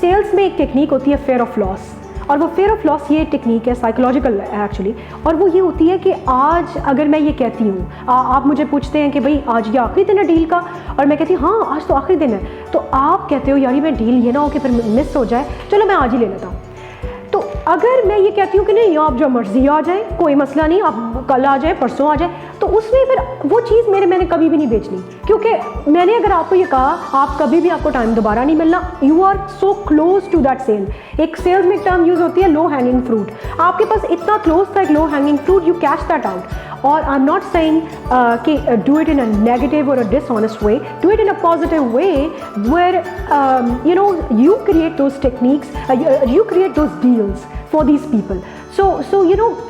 Sales में एक technique होती है फेयर ऑफ लॉस, और वो फेयर ऑफ लॉस ये टेक्निक है साइकोलॉजिकल एक्चुअली, और वो ये होती है कि आज अगर मैं ये कहती हूँ, आप मुझे पूछते हैं कि भाई आज ये आखिरी दिन है डील का, और मैं कहती हूँ हाँ आज तो आखिरी दिन है, तो आप कहते हो यार मैं डील ये ना हो कि फिर मिस हो जाए, चलो मैं आज ही ले लेता हूँ। तो अगर मैं ये कहती हूँ कि नहीं आप जो मर्जी आ जाए, कोई मसला नहीं, आप कल आ जाए परसों आ जाए, तो उसमें फिर वो चीज़ मैंने कभी भी नहीं बेचनी, क्योंकि मैंने अगर आपको ये कहा आप कभी भी आपको टाइम दोबारा नहीं मिलना, you are so close to that sale. एक सेल्स में एक टर्म यूज़ होती है लो हैंगिंग फ्रूट, आपके पास इतना क्लोज था एक low hanging fruit, you catch that out. और आई एम नॉट सेइंग कि do it in a negative और a dishonest way, do it in a positive way where you create those techniques, you create those deals for these people. So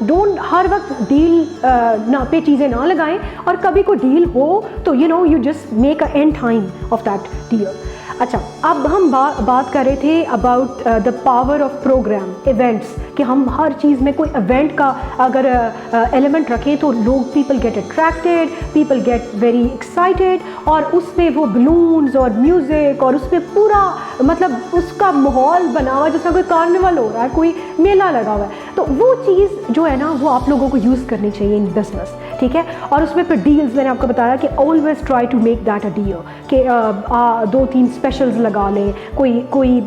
don't हर वक्त deal ना पे चीज़ें ना लगाएं, और कभी कोई डील हो तो you just make a end time of that deal. अच्छा, अब हम बात कर रहे थे about the power of program events, कि हम हर चीज़ में कोई इवेंट का अगर एलिमेंट रखें तो लोग people get attracted, people get very excited, और उसमें वो बलून्स और म्यूज़िक और उसमें पूरा मतलब उसका माहौल बना हुआ जैसा कोई कार्निवल हो रहा है, कोई मेला लगा हुआ है। तो वो चीज़ जो है ना वो आप लोगों को यूज़ करनी चाहिए इन बिजनेस, ठीक है। और उसमें फिर डील्स मैंने आपको बताया कि always try to make that a deal, कि 2-3 स्पेशल्स लगा लें, कोई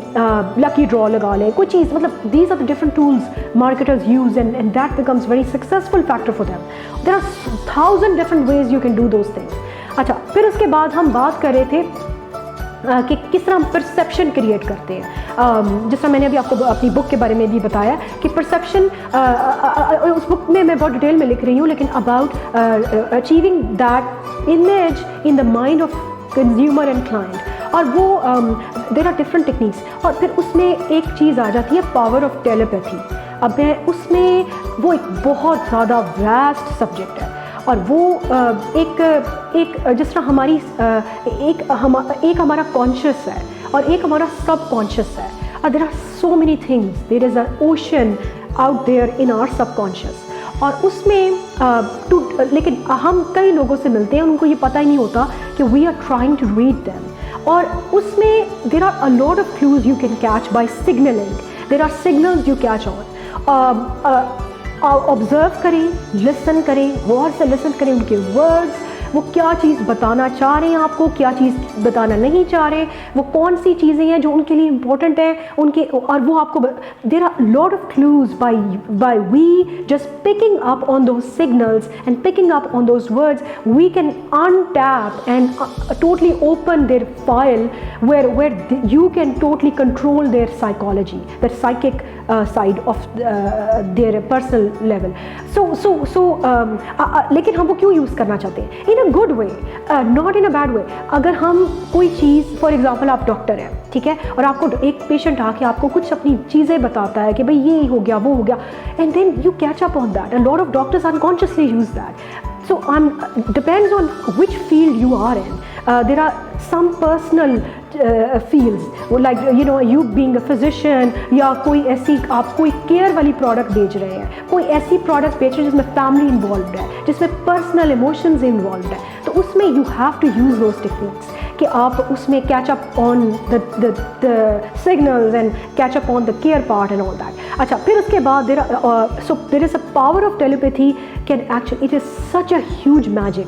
लकी ड्रॉ लगा लें, कोई चीज़, मतलब these are the different tools marketers use and that becomes very successful factor for them. There are 1000 different ways you can do those things. अच्छा, फिर उसके बाद हम बात कर रहे थे कि किस तरह हम परसेप्शन क्रिएट करते हैं। जिस तरह मैंने अभी आपको अपनी बुक के बारे में भी बताया कि परसेप्शन, उस बुक में मैं बहुत डिटेल में लिख रही हूँ, लेकिन about achieving that image in the mind of consumer and client, और वो देयर आर डिफरेंट टेक्निक्स। और फिर उसमें एक चीज़ आ जाती है पावर ऑफ टेलीपैथी। अब मैं उसमें वो एक बहुत ज़्यादा वास्ट सब्जेक्ट है, और वो एक जिस तरह हमारी एक हमारा कॉन्शियस है और एक हमारा सब कॉन्शियस है, और there are so many things, there is a ocean out there in our subconscious. और उसमें लेकिन हम कई लोगों से मिलते हैं, उनको ये पता ही नहीं होता कि we are trying to read them, और उसमें there are a lot of clues you can catch by signaling, there are signals you catch on. Observe करें, लिसन करें, गौर से लिसन करें उनके वर्ड्स, वो क्या चीज़ बताना चाह रहे हैं आपको, क्या चीज़ बताना नहीं चाह रहे, वो कौन सी चीज़ें हैं जो उनके लिए इम्पोर्टेंट हैं उनके, और वो आपको there are lot of clues by we just picking up on those signals and picking up on those words, we can untap and totally open their file where you can totally control their psychology, their psychic side of their personal level. लेकिन हम वो क्यों use करना चाहते हैं? In a good way, not in a bad way. अगर हम कोई चीज़, फॉर एग्जांपल आप डॉक्टर हैं, ठीक है, और आपको एक पेशेंट आके आपको कुछ अपनी चीज़ें बताता है कि भाई ये हो गया वो हो गया, and then you catch up on that, a lot of doctors unconsciously use that. So depends on which field you are in. There are some personal fields, like you being a physician, या कोई ऐसी आप कोई care वाली product बेच रहे हैं, कोई ऐसी प्रोडक्ट बेच रहे हैं जिसमें फैमिली इन्वॉल्व है, जिसमें पर्सनल इमोशंस इन्वॉल्व है, तो उसमें you have to use those techniques कि आप उसमें catch up on the signals and catch up on the care part and all that. अच्छा, फिर उसके बाद there is a power of telepathy can actually, it is such a huge magic.